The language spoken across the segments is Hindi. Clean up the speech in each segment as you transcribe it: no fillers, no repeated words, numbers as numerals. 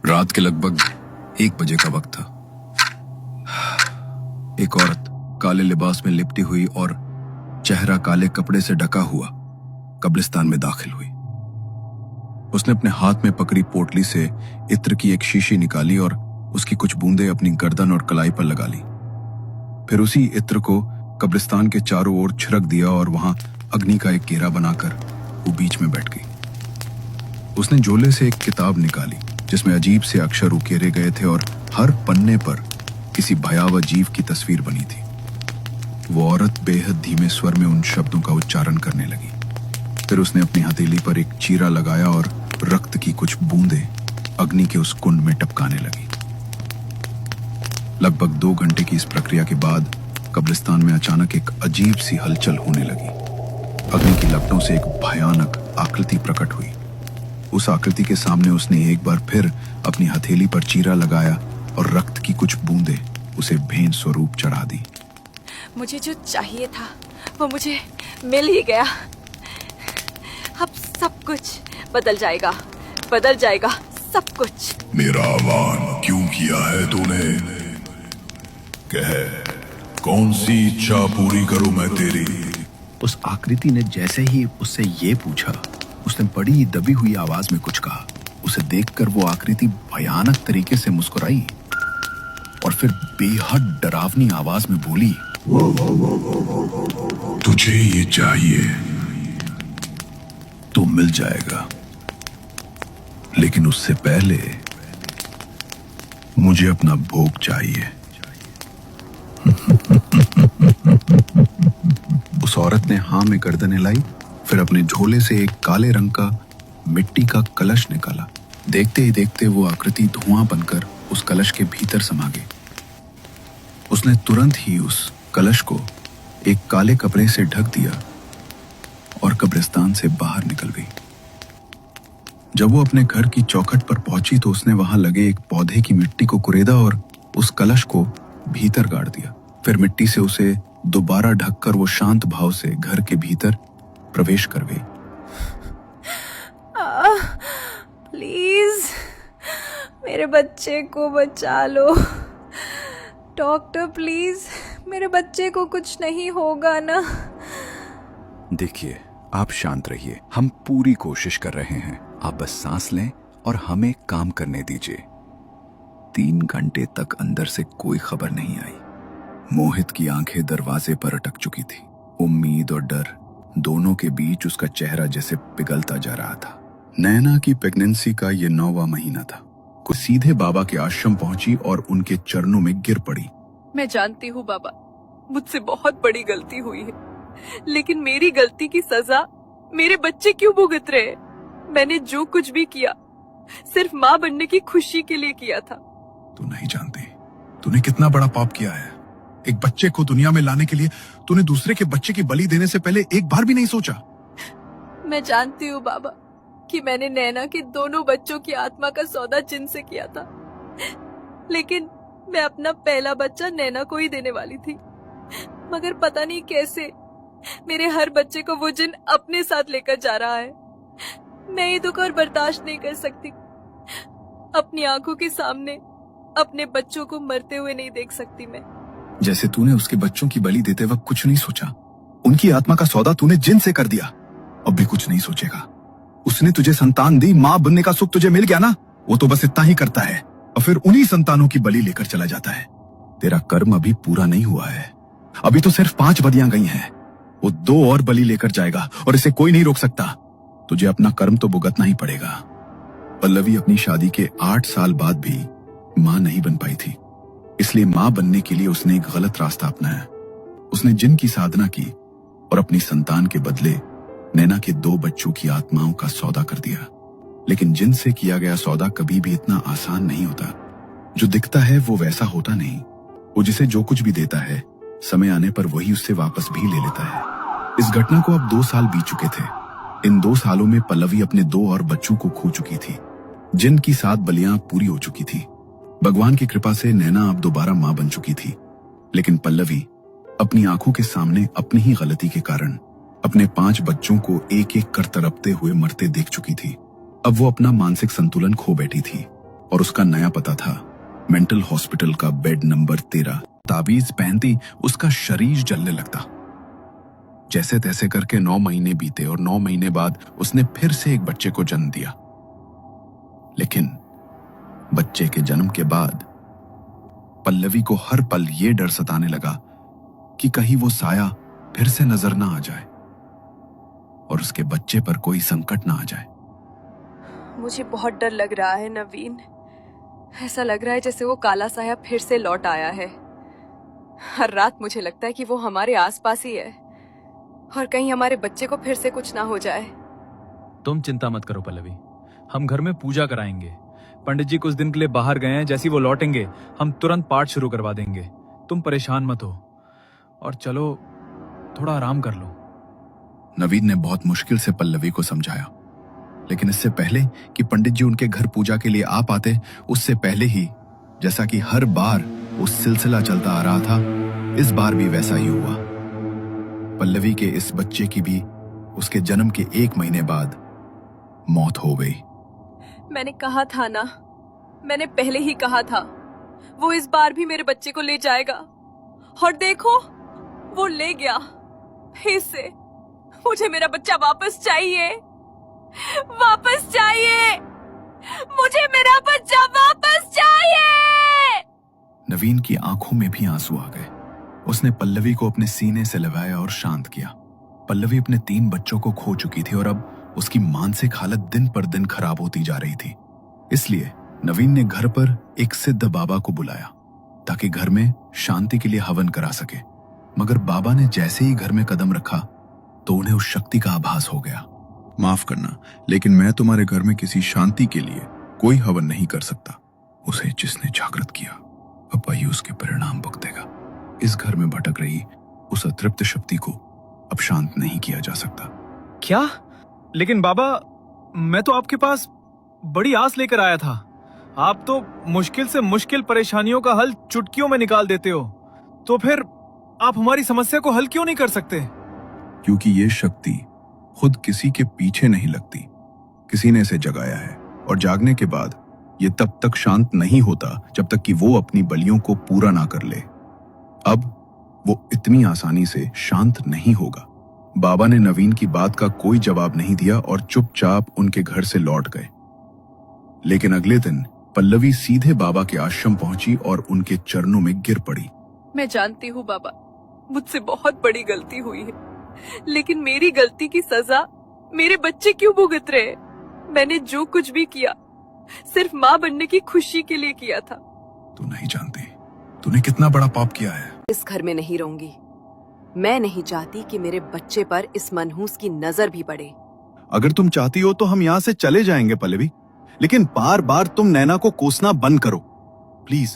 रात के लगभग 1 बजे का वक्त था। एक औरत काले लिबास में लिपटी हुई और चेहरा काले कपड़े से ढका हुआ कब्रिस्तान में दाखिल हुई। उसने अपने हाथ में पकड़ी पोटली से इत्र की एक शीशी निकाली और उसकी कुछ बूंदें अपनी गर्दन और कलाई पर लगा ली। फिर उसी इत्र को कब्रिस्तान के चारों ओर छिड़क दिया और वहां अग्नि का एक घेरा बनाकर वो बीच में बैठ गई। उसने झोले से एक किताब निकाली जिसमें अजीब से अक्षर उकेरे गए थे और हर पन्ने पर किसी भयावह जीव की तस्वीर बनी थी। वो औरत बेहद धीमे स्वर में उन शब्दों का उच्चारण करने लगी। फिर उसने अपनी हथेली पर एक चीरा लगाया और रक्त की कुछ बूंदें अग्नि के उस कुंड में टपकाने लगी। लगभग 2 घंटे की इस प्रक्रिया के बाद कब्रिस्तान में अचानक एक अजीब सी हलचल होने लगी। अग्नि की लपटों से एक भयानक आकृति प्रकट हुई। उस आकृति के सामने उसने एक बार फिर अपनी हथेली पर चीरा लगाया और रक्त की कुछ बूंदें उसे भेंट स्वरूप चढ़ा दी। मुझे जो चाहिए था वो मुझे मिल ही गया। अब सब कुछ बदल जाएगा सब कुछ। मेरा आह्वान क्यों किया है तूने? कह, कौन सी इच्छा पूरी करूं मैं तेरी? उस आकृति ने जैसे ही उससे ये पूछा, उसने बड़ी दबी हुई आवाज में कुछ कहा। उसे देखकर वो आकृति भयानक तरीके से मुस्कुराई और फिर बेहद डरावनी आवाज में बोली, तुझे ये चाहिए तो मिल जाएगा, लेकिन उससे पहले मुझे अपना भोग चाहिए। उस औरत ने हाँ में गर्दन हिलाई, फिर अपने झोले से एक काले रंग का मिट्टी का कलश निकाला। देखते ही देखते वो आकृति धुआं बनकर उस कलश के भीतर समा गई। उसने तुरंत ही उस कलश को एक काले कपड़े से ढक दिया और कब्रिस्तान से बाहर निकल गई। जब वो अपने घर की चौखट पर पहुंची तो उसने वहां लगे एक पौधे की मिट्टी को कुरेदा और उस कलश को भीतर गाड़ दिया। फिर मिट्टी से उसे दोबारा ढककर वो शांत भाव से घर के भीतर प्रवेश कर गई। प्लीज मेरे बच्चे को बचा लो डॉक्टर, प्लीज मेरे बच्चे को कुछ नहीं होगा ना। देखिए, आप शांत रहिए, हम पूरी कोशिश कर रहे हैं। आप बस सांस लें और हमें काम करने दीजिए। 3 घंटे तक अंदर से कोई खबर नहीं आई। मोहित की आंखें दरवाजे पर अटक चुकी थी। उम्मीद और डर दोनों के बीच उसका चेहरा जैसे पिघलता जा रहा था। नैना की प्रेगनेंसी का ये 9वां महीना था। वो सीधे बाबा के आश्रम पहुंची और उनके चरणों में गिर पड़ी। मैं जानती हूँ बाबा, मुझसे बहुत बड़ी गलती हुई है, लेकिन मेरी गलती की सजा मेरे बच्चे क्यों भुगत रहे? मैंने जो कुछ भी किया सिर्फ माँ बनने की खुशी के लिए किया था। तू नहीं जानती तूने कितना बड़ा पाप किया है। एक बच्चे को दुनिया में लाने के लिए तूने दूसरे के बच्चे की बलि देने से पहले एक बार भी नहीं सोचा। मैं जानती हूँ बाबा कि मैंने नैना के दोनों बच्चों की आत्मा का सौदा जिन से किया था, लेकिन मैं अपना पहला बच्चा नैना को ही देने वाली थी। मगर पता नहीं कैसे मेरे हर बच्चे को वो जिन अपने साथ लेकर जा रहा है। मैं ये दुख और बर्दाश्त नहीं कर सकती। अपनी आंखों के सामने अपने बच्चों को मरते हुए नहीं देख सकती मैं। जैसे तूने उसके बच्चों की बलि देते वक्त कुछ नहीं सोचा। उनकी आत्मा का सौदा तूने जिन से कर दिया, अब भी कुछ नहीं सोचेगा। उसने तुझे संतान दी, माँ बनने का सुख तुझे मिल गया ना, वो तो बस इतना ही करता है और फिर उन्हीं संतानों की बलि लेकर चला जाता है। तेरा कर्म अभी पूरा नहीं हुआ है। अभी तो सिर्फ 5 बलियां गई हैं। वो 2 और बलि लेकर जाएगा और इसे कोई नहीं रोक सकता। तुझे अपना कर्म तो भुगतना ही पड़ेगा। पल्लवी अपनी शादी के 8 साल बाद भी माँ नहीं बन पाई थी, इसलिए माँ बनने के लिए उसने एक गलत रास्ता अपनाया। उसने जिन की साधना की और अपनी संतान के बदले नैना के 2 बच्चों की आत्माओं का सौदा कर दिया। लेकिन जिन से किया गया सौदा कभी भी इतना आसान नहीं होता। जो दिखता है वो वैसा होता नहीं। वो जिसे जो कुछ भी देता है, समय आने पर वही उससे वापस भी ले लेता है। इस घटना को अब 2 साल बीत चुके थे। इन 2 सालों में पल्लवी अपने 2 और बच्चों को खो चुकी थी। जिन की 7 बलियां पूरी हो चुकी थी। भगवान की कृपा से नैना अब दोबारा मां बन चुकी थी। लेकिन पल्लवी अपनी आंखों के सामने अपनी ही गलती के कारण अपने 5 बच्चों को एक एक कर तड़पते हुए मरते देख चुकी थी। अब वो अपना मानसिक संतुलन खो बैठी थी। और उसका नया पता था मेंटल हॉस्पिटल का बेड नंबर 13। ताबीज पहनती उसका शरीर जलने लगता। जैसे तैसे करके 9 महीने बीते और 9 महीने बाद उसने फिर से एक बच्चे को जन्म दिया। लेकिन बच्चे के जन्म के बाद पल्लवी को हर पल ये डर सताने लगा कि कहीं वो साया फिर से नजर ना आ जाए और उसके बच्चे पर कोई संकट ना आ जाए। मुझे बहुत डर लग रहा है नवीन। ऐसा लग रहा है जैसे वो काला साया फिर से लौट आया है। हर रात मुझे लगता है कि वो हमारे आसपास ही है और कहीं हमारे बच्चे को फिर से कुछ ना हो जाए। तुम चिंता मत करो पल्लवी, हम घर में पूजा कराएंगे। पंडित जी कुछ दिन के लिए बाहर गए हैं, जैसे ही वो लौटेंगे हम तुरंत पाठ शुरू करवा देंगे। तुम परेशान मत हो और चलो थोड़ा आराम कर लो। नवीन ने बहुत मुश्किल से पल्लवी को समझाया, लेकिन इससे पहले कि पंडित जी उनके घर पूजा के लिए आ पाते, उससे पहले ही जैसा कि हर बार वो सिलसिला चलता आ रहा था, इस बार भी वैसा ही हुआ। पल्लवी के इस बच्चे की भी उसके जन्म के 1 महीने बाद मौत हो गई। मैंने कहा था ना, मैंने पहले ही कहा था, वो इस बार भी मेरे बच्चे को ले जाएगा। और देखो, वो ले गया फिर से। मुझे मेरा बच्चा वापस चाहिए, वापस चाहिए, मुझे मेरा बच्चा वापस चाहिए। नवीन की आंखों में भी आंसू आ गए। उसने पल्लवी को अपने सीने से लगाया और शांत किया। पल्लवी अपने 3 बच्चों को खो चुकी थी और अब उसकी मानसिक हालत दिन पर दिन खराब होती जा रही थी। इसलिए नवीन ने घर पर एक सिद्ध बाबा को बुलाया ताकि घर में शांति के लिए हवन करा सके। मगर बाबा ने जैसे ही घर में कदम रखा तो उन्हें उस शक्ति का आभास हो गया। माफ करना, लेकिन मैं तुम्हारे घर में किसी शांति के लिए कोई हवन नहीं कर सकता। उसे जिसने जागृत किया अब वही उसके परिणाम भुगतेगा। इस घर में भटक रही उस अतृप्त शक्ति को अब शांत नहीं किया जा सकता। क्या? लेकिन बाबा, मैं तो आपके पास बड़ी आस लेकर आया था। आप तो मुश्किल से मुश्किल परेशानियों का हल चुटकियों में निकाल देते हो। तो फिर आप हमारी समस्या को हल क्यों नहीं कर सकते? क्योंकि ये शक्ति खुद किसी के पीछे नहीं लगती, किसी ने इसे जगाया है और जागने के बाद ये तब तक शांत नहीं होता जब तक कि वो अपनी बलियों को पूरा ना कर ले। अब वो इतनी आसानी से शांत नहीं होगा। बाबा ने नवीन की बात का कोई जवाब नहीं दिया और चुपचाप उनके घर से लौट गए। लेकिन अगले दिन पल्लवी सीधे बाबा के आश्रम पहुंची और उनके चरणों में गिर पड़ी। मैं जानती हूँ बाबा, मुझसे बहुत बड़ी गलती हुई है, लेकिन मेरी गलती की सजा मेरे बच्चे क्यों भुगत रहे? मैंने जो कुछ भी किया सिर्फ माँ बनने की खुशी के लिए किया था। तू नहीं जानती तूने कितना बड़ा पाप किया है। इस घर में नहीं रहूंगी। मैं नहीं चाहती कि मेरे बच्चे पर इस मनहूस की नजर भी पड़े। अगर तुम चाहती हो तो हम यहाँ से चले जाएंगे पल्लवी, लेकिन बार बार तुम नैना को कोसना बंद करो प्लीज।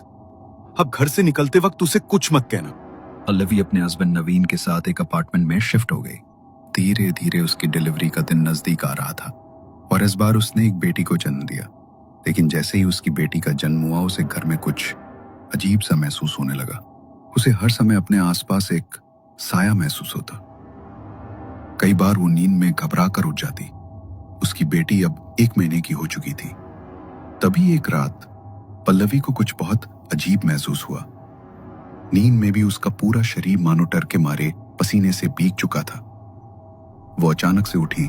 अब घर से निकलते वक्त उसे कुछ मत कहना। पल्लवी अपने हस्बैंड नवीन के साथ एक अपार्टमेंट में शिफ्ट हो गई। धीरे धीरे उसकी डिलीवरी का दिन नजदीक आ रहा था और इस बार उसने एक बेटी को जन्म दिया। लेकिन जैसे ही उसकी बेटी का जन्म हुआ, उसे घर में कुछ अजीब सा महसूस होने लगा। उसे हर समय अपने आसपास एक साया महसूस होता। कई बार वो नींद में घबरा कर उठ जाती। उसकी बेटी अब 1 महीने की हो चुकी थी। तभी एक रात पल्लवी को कुछ बहुत अजीब महसूस हुआ। नींद में भी उसका पूरा शरीर मानो डर के मारे पसीने से भीग चुका था। वो अचानक से उठी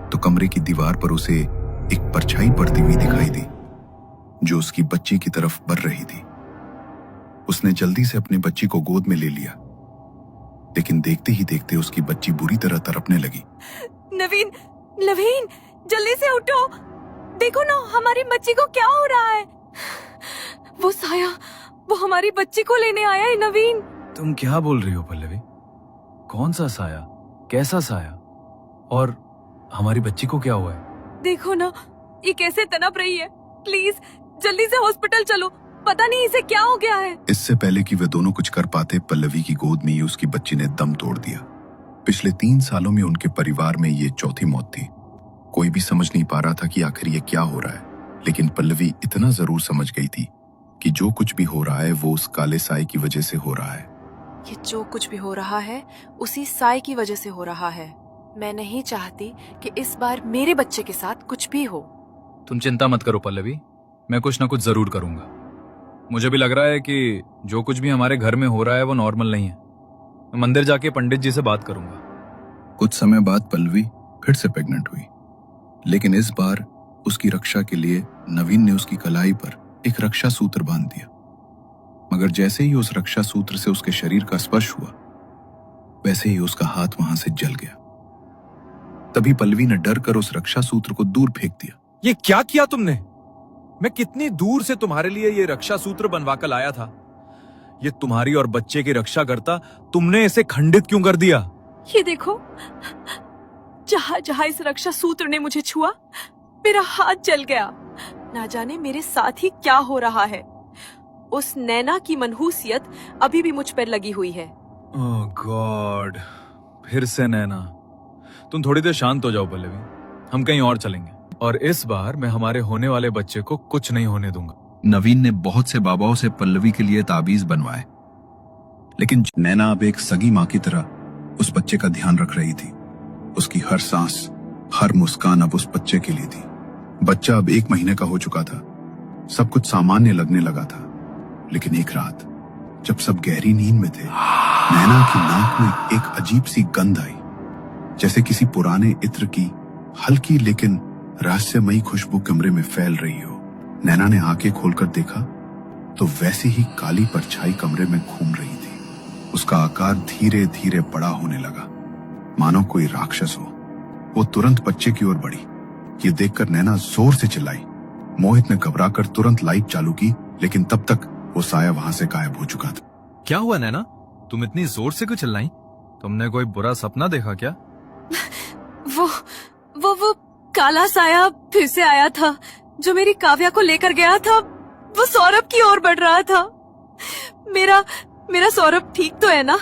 तो कमरे की दीवार पर उसे एक परछाई पड़ती हुई दिखाई दी जो उसकी बच्ची की तरफ बढ़ रही थी। उसने जल्दी से अपनी बच्ची को गोद में ले लिया, लेकिन देखते ही देखते उसकी बच्ची बुरी तरह तड़पने लगी। नवीन, नवीन, जल्दी से उठो। देखो ना, हमारी बच्ची को क्या हो रहा है। वो साया, वो हमारी बच्ची को लेने आया है नवीन। तुम क्या बोल रही हो पल्लवी? कौन सा साया? कैसा साया? और हमारी बच्ची को क्या हुआ है? देखो ना, ये कैसे तड़प रही है। प्लीज जल्दी से हॉस्पिटल चलो, पता नहीं इसे क्या हो गया है। इससे पहले कि वे दोनों कुछ कर पाते, पल्लवी की गोद में ही उसकी बच्ची ने दम तोड़ दिया। पिछले 3 सालों में उनके परिवार में ये चौथी मौत थी। कोई भी समझ नहीं पा रहा था कि आखिर ये क्या हो रहा है, लेकिन पल्लवी इतना जरूर समझ गई थी कि जो कुछ भी हो रहा है वो उस काले साए की वजह से हो रहा है। ये जो कुछ भी हो रहा है उसी साए की वजह से हो रहा है। मैं नहीं चाहती कि इस बार मेरे बच्चे के साथ कुछ भी हो। तुम चिंता मत करो पल्लवी, मैं कुछ ना कुछ जरूर करूंगा। मुझे भी लग रहा है कि जो कुछ भी हमारे घर में हो रहा है वो नॉर्मल नहीं है। मैं मंदिर जाके पंडित जी से बात करूंगा। कुछ समय बाद पल्लवी फिर से प्रेग्नेंट हुई, लेकिन इस बार उसकी रक्षा के लिए नवीन ने उसकी कलाई पर एक रक्षा सूत्र बांध दिया। मगर जैसे ही उस रक्षा सूत्र से उसके शरीर का स्पर्श हुआ, वैसे ही उसका हाथ वहां से जल गया। तभी पल्लवी ने डर कर उस रक्षा सूत्र को दूर फेंक दिया। ये क्या किया तुमने? मैं कितनी दूर से तुम्हारे लिए ये रक्षा सूत्र बनवा कर लाया था। ये तुम्हारी और बच्चे की रक्षा करता, तुमने इसे खंडित क्यों कर दिया? ये देखो, जहां जहां इस रक्षा सूत्र ने मुझे छुआ, मेरा हाथ जल गया। ना जाने मेरे साथ ही क्या हो रहा है। उस नैना की मनहूसियत अभी भी मुझ पर लगी हुई है। ओह गॉड, फिर से नैना। तुम थोड़ी देर शांत हो जाओ पल्लवी, हम कहीं और चलेंगे, और इस बार मैं हमारे होने वाले बच्चे को कुछ नहीं होने दूंगा। नवीन ने बहुत से बाबाओं से पल्लवी के लिए ताबीज बनवाए, लेकिन नैना अब एक सगी मां की तरह उस बच्चे का ध्यान रख रही थी। उसकी हर सांस, हर मुस्कान अब उस बच्चे के लिए थी। बच्चा अब 1 महीने का हो चुका था। सब कुछ सामान्य लगने लगा था, लेकिन एक रात जब सब गहरी नींद में थे, नैना की नाक में एक अजीब सी गंध आई, जैसे किसी पुराने इत्र की हल्की लेकिन रहस्यमयी खुशबू कमरे में फैल रही हो। नैना ने आंखें खोलकर देखा तो वैसी ही काली परछाई कमरे में घूम रही थी। उसका आकार धीरे धीरे बड़ा होने लगा, मानो कोई राक्षस हो। वो तुरंत बच्चे की ओर बढ़ी। ये देखकर नैना जोर से चिल्लाई। मोहित ने घबराकर तुरंत लाइट चालू की, लेकिन तब तक वो साया वहां से गायब हो चुका था। क्या हुआ नैना, तुम इतनी जोर से क्यों चिल्लाई? तुमने कोई बुरा सपना देखा क्या? वो काला साया फिर से आया था, जो मेरी काव्या को लेकर गया था। वो सौरभ की ओर बढ़ रहा था। मेरा सौरभ ठीक तो है ना?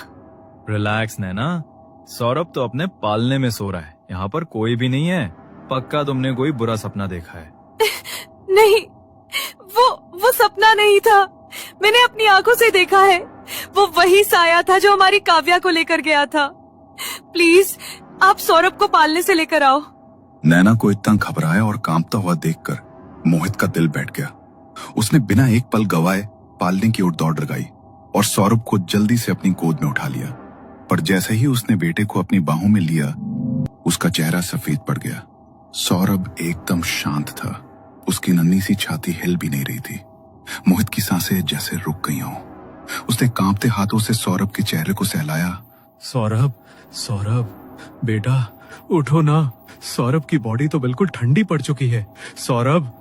रिलैक्स नैना, सौरभ तो अपने पालने में सो रहा है। यहाँ पर कोई भी नहीं है। पक्का तुमने कोई बुरा सपना देखा है। नहीं, वो सपना नहीं था। मैंने अपनी आंखों से देखा है। वो वही साया था जो हमारी काव्या को लेकर गया था। प्लीज, आप सौरभ को पालने से लेकर आओ। नैना को इतना घबराया और कांपता हुआ देखकर मोहित का दिल बैठ गया। उसने बिना एक पल गवाए पालने की ओर दौड़ लगाई और सौरभ को जल्दी से अपनी गोद में उठा लिया। पर जैसे ही उसने बेटे को अपनी बाहों में लिया, उसका चेहरा सफेद पड़ गया। सौरभ एकदम शांत था। उसकी नन्ही सी छाती हिल भी नहीं रही थी। मोहित की सांसें जैसे रुक गई हों। उसने कांपते हाथों से सौरभ के चेहरे को सहलाया। सौरभ बेटा उठो ना। सौरभ की बॉडी तो बिल्कुल ठंडी पड़ चुकी है। सौरभ।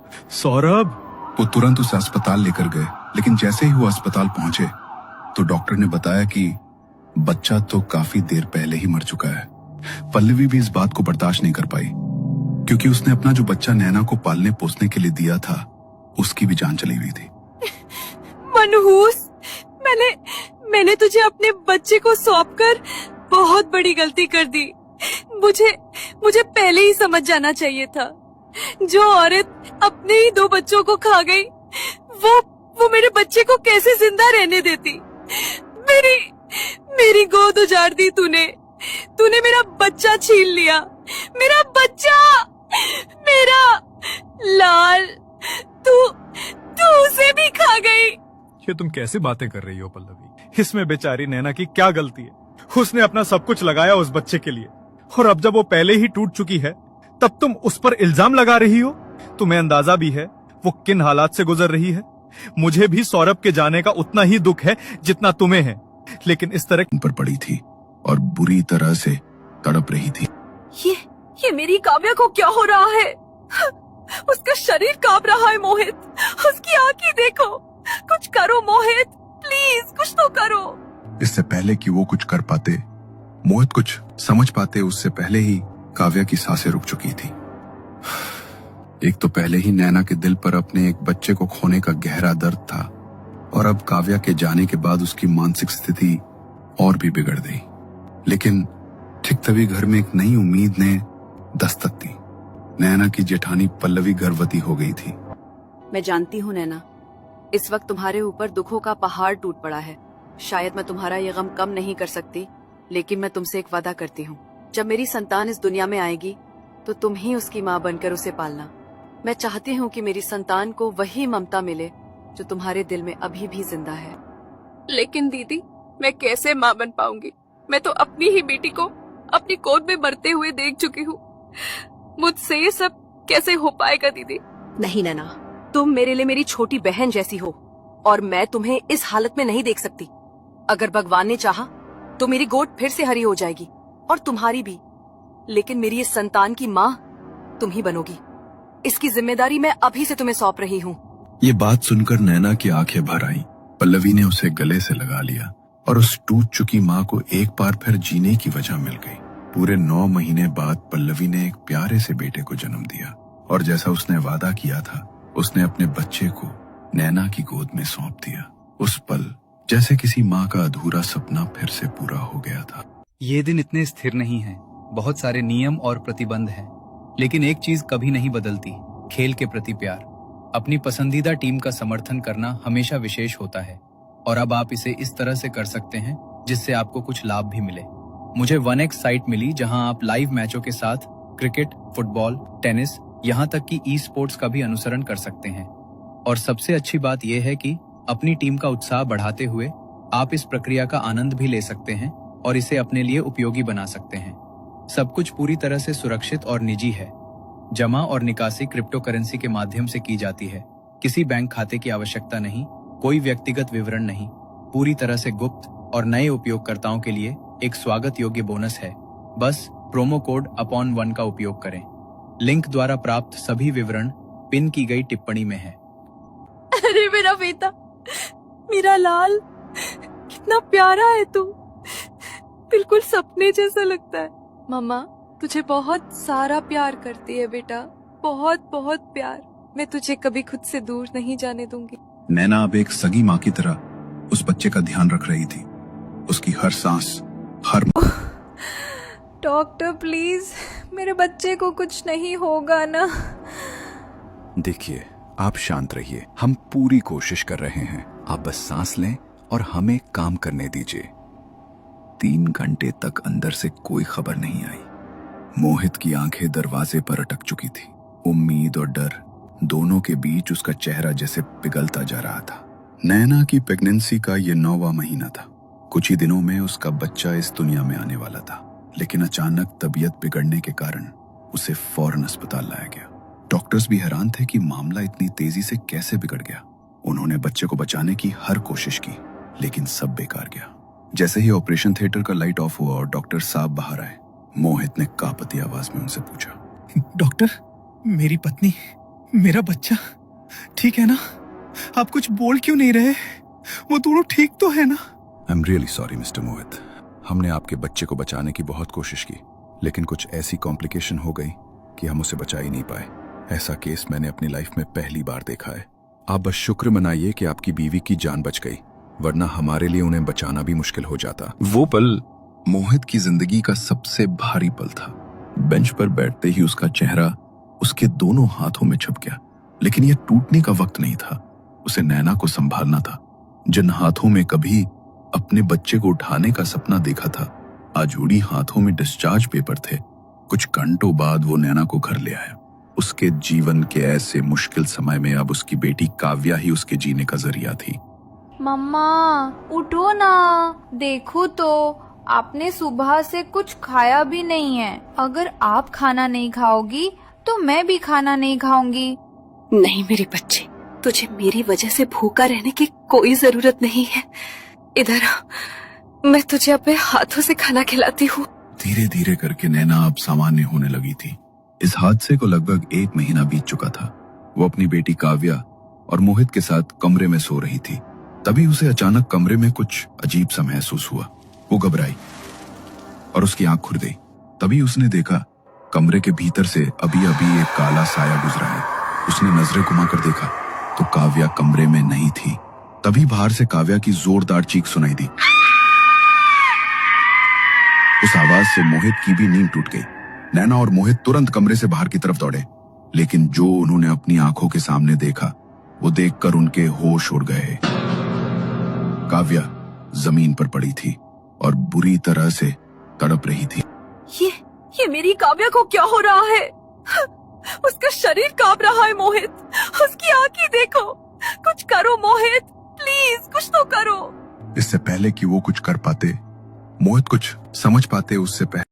वो तुरंत उसे अस्पताल लेकर गए, लेकिन जैसे ही वो अस्पताल पहुंचे तो डॉक्टर ने बताया कि बच्चा तो काफी देर पहले ही मर चुका है। पल्लवी भी इस बात को बर्दाश्त नहीं कर पाई, क्योंकि उसने अपना जो बच्चा नैना को पालने पोसने के लिए दिया था, उसकी भी जान चली हुई थी। मनहूस, मैंने तुझे अपने बच्चे को सौंपकर बहुत बड़ी गलती कर दी। मुझे पहले ही समझ जाना चाहिए था। जो औरत अपने ही 2 बच्चों को खा गई, वो मेरे बच्चे को कैसे जिंदा रहने देती? मेरी गोद उजाड़ दी तूने मेरा बच्चा छीन लिया। मेरा बच्चा, मेरा लाल, तू उसे भी खा गई। ये तुम कैसे बातें कर रही हो पल्लवी? इसमें बेचारी नैना की क्या गलती है? उसने अपना सब कुछ लगाया उस बच्चे के लिए, और अब जब वो पहले ही टूट चुकी है, तब तुम उस पर इल्जाम लगा रही हो। तुम्हें अंदाजा भी है वो किन हालात से गुजर रही है। मुझे भी सौरभ के जाने का उतना ही दुख है जितना तुम्हें है, लेकिन इस तरह पर पड़ी थी और बुरी तरह से तड़प रही थी। ये मेरी काव्या को क्या हो रहा है? उसका शरीर कांप रहा है। मोहित, उसकी आंखें देखो। कुछ करो मोहित, प्लीज कुछ तो करो। इससे पहले कि वो कुछ कर पाते, मोहित कुछ समझ पाते, उससे पहले ही काव्या की सांसें रुक चुकी थी। एक तो पहले ही नैना के दिल पर अपने एक बच्चे को खोने का गहरा दर्द था, और अब काव्या के जाने के बाद उसकी मानसिक स्थिति और भी बिगड़ गई। लेकिन ठीक तभी घर में एक नई उम्मीद ने दस्तक दी। नैना की जेठानी पल्लवी गर्भवती हो गई थी। मैं जानती हूँ नैना, इस वक्त तुम्हारे ऊपर दुखों का पहाड़ टूट पड़ा है। शायद मैं तुम्हारा ये गम कम नहीं कर सकती, लेकिन मैं तुमसे एक वादा करती हूँ, जब मेरी संतान इस दुनिया में आएगी तो तुम ही उसकी माँ बनकर उसे पालना। मैं चाहती हूँ कि मेरी संतान को वही ममता मिले जो तुम्हारे दिल में अभी भी जिंदा है। लेकिन दीदी, मैं कैसे माँ बन पाऊंगी? मैं तो अपनी ही बेटी को अपनी गोद में मरते हुए देख चुकी हूँ। मुझसे ये सब कैसे हो पाएगा दीदी? नहीं नैना, तुम मेरे लिए मेरी छोटी बहन जैसी हो और मैं तुम्हें इस हालत में नहीं देख सकती। अगर भगवान ने चाहा तो मेरी गोद फिर से हरी हो जाएगी और तुम्हारी भी, लेकिन मेरी इस संतान की माँ तुम ही बनोगी। इसकी जिम्मेदारी मैं अभी से तुम्हें सौंप रही हूँ। ये बात सुनकर नैना की आंखें भर आई। पल्लवी ने उसे गले से लगा लिया और उस टूट चुकी माँ को एक बार फिर जीने की वजह मिल गई। पूरे 9 महीने बाद पल्लवी ने एक प्यारे से बेटे को जन्म दिया और जैसा उसने वादा किया था, उसने अपने बच्चे को नैना की गोद में सौंप दिया। उस पल जैसे किसी माँ का अधूरा सपना फिर से पूरा हो गया था। ये दिन इतने स्थिर नहीं हैं। बहुत सारे नियम और प्रतिबंध हैं, लेकिन एक चीज कभी नहीं बदलती, खेल के प्रति प्यार। अपनी पसंदीदा टीम का समर्थन करना हमेशा विशेष होता है और अब आप इसे इस तरह से कर सकते हैं जिससे आपको कुछ लाभ भी मिले। मुझे 1x साइट मिली जहां आप लाइव मैचों के साथ क्रिकेट, फुटबॉल, टेनिस, यहाँ तक कि ई स्पोर्ट्स का भी अनुसरण कर सकते हैं। और सबसे अच्छी बात यह है कि अपनी टीम का उत्साह बढ़ाते हुए आप इस प्रक्रिया का आनंद भी ले सकते हैं और इसे अपने लिए उपयोगी बना सकते हैं। सब कुछ पूरी तरह से सुरक्षित और निजी है। जमा और निकासी क्रिप्टो करेंसी के माध्यम से की जाती है। किसी बैंक खाते की आवश्यकता नहीं, कोई व्यक्तिगत विवरण नहीं, पूरी तरह से गुप्त और नए उपयोगकर्ताओं के लिए एक स्वागत योग्य बोनस है। बस प्रोमो कोड UPON1 का उपयोग करें। लिंक द्वारा प्राप्त सभी विवरण पिन की गई टिप्पणी में है। अरे मेरा बेटा, मेरा लाल, कितना प्यारा है तू, बिल्कुल सपने जैसा लगता है। मम्मा तुझे बहुत सारा प्यार करती है बेटा, बहुत बहुत प्यार। मैं तुझे कभी खुद से दूर नहीं जाने दूंगी। नैना अब एक सगी माँ की तरह उस बच्चे का ध्यान रख रही थी। उसकी हर सांस, हर डॉक्टर प्लीज, मेरे बच्चे को कुछ नहीं होगा ना? देखिए, आप शांत रहिए, हम पूरी कोशिश कर रहे हैं। आप बस सांस लें और हमें काम करने दीजिए। 3 घंटे तक अंदर से कोई खबर नहीं आई। मोहित की आंखें दरवाजे पर अटक चुकी थी। उम्मीद और डर दोनों के बीच उसका चेहरा जैसे पिघलता जा रहा था। नैना की प्रेगनेंसी का ये 9वां महीना था। कुछ ही दिनों में उसका बच्चा इस दुनिया में आने वाला था, लेकिन अचानक तबीयत बिगड़ने के कारण उसे फौरन अस्पताल लाया गया। डॉक्टर्स भी हैरान थे कि मामला इतनी तेजी से कैसे बिगड़ गया। उन्होंने बच्चे को बचाने की हर कोशिश की, लेकिन सब बेकार गया। जैसे ही ऑपरेशन थिएटर का लाइट ऑफ हुआ और डॉक्टर साहब बाहर आए, मोहित ने कांपती आवाज में उनसे पूछा, डॉक्टर, मेरी पत्नी, मेरा बच्चा ठीक है ना? आप कुछ बोल क्यों नहीं रहे? वो दोनों ठीक तो है ना? I am really sorry mister Mohit. हमने आपके बच्चे को बचाने की बहुत कोशिश की, लेकिन कुछ ऐसी कॉम्प्लिकेशन हो गई कि हम उसे बचा ही नहीं पाए। ऐसा केस मैंने अपनी लाइफ में पहली बार देखा है। आप बस शुक्र मनाइए कि आपकी बीवी की जान बच गई, वरना हमारे लिए उन्हें बचाना भी मुश्किल हो जाता। वो पल मोहित की जिंदगी का सबसे भारी पल था। बेंच पर बैठते ही उसका चेहरा उसके दोनों हाथों में छप गया। लेकिन यह टूटने का वक्त नहीं था। उसे नैना को संभालना था। जिन हाथों में कभी अपने बच्चे को उठाने का सपना देखा था, आज उड़ी हाथों में डिस्चार्ज पेपर थे। कुछ घंटों बाद वो नैना को घर ले आया। उसके जीवन के ऐसे मुश्किल समय में अब उसकी बेटी काव्या ही उसके जीने का जरिया थी। मम्मा उठो ना, देखो तो आपने सुबह से कुछ खाया भी नहीं है। अगर आप खाना नहीं खाओगी तो मैं भी खाना नहीं खाऊंगी। नहीं मेरे बच्चे, तुझे मेरी वजह से भूखा रहने की कोई जरूरत नहीं है। इधर आ, मैं तुझे अपने हाथों से खाना खिलाती हूँ। धीरे धीरे करके नैना अब सामान्य होने लगी थी। इस हादसे को लगभग 1 महीना बीत चुका था। वो अपनी बेटी काव्या और मोहित के साथ कमरे में सो रही थी। तभी उसे अचानक कमरे में कुछ अजीब सा महसूस हुआ। वो घबराई और उसकी आंख खुल गई। तभी उसने देखा कमरे के भीतर से अभी अभी एक काला साया गुजरा है। उसने नजरें घुमाकर देखा तो काव्या कमरे में नहीं थी। तभी बाहर से काव्या की जोरदार चीख सुनाई दी। उस आवाज से मोहित की भी नींद टूट गई। नैना और मोहित तुरंत कमरे से बाहर की तरफ दौड़े, लेकिन जो उन्होंने अपनी आंखों के सामने देखा वो देखकर उनके होश उड़ गए। काव्या जमीन पर पड़ी थी और बुरी तरह से तड़प रही थी। ये मेरी काव्या को क्या हो रहा है? उसका शरीर कांप रहा है मोहित, उसकी आंखें देखो, कुछ करो मोहित, प्लीज कुछ तो करो। इससे पहले कि वो कुछ कर पाते, मोहित कुछ समझ पाते, उससे पहले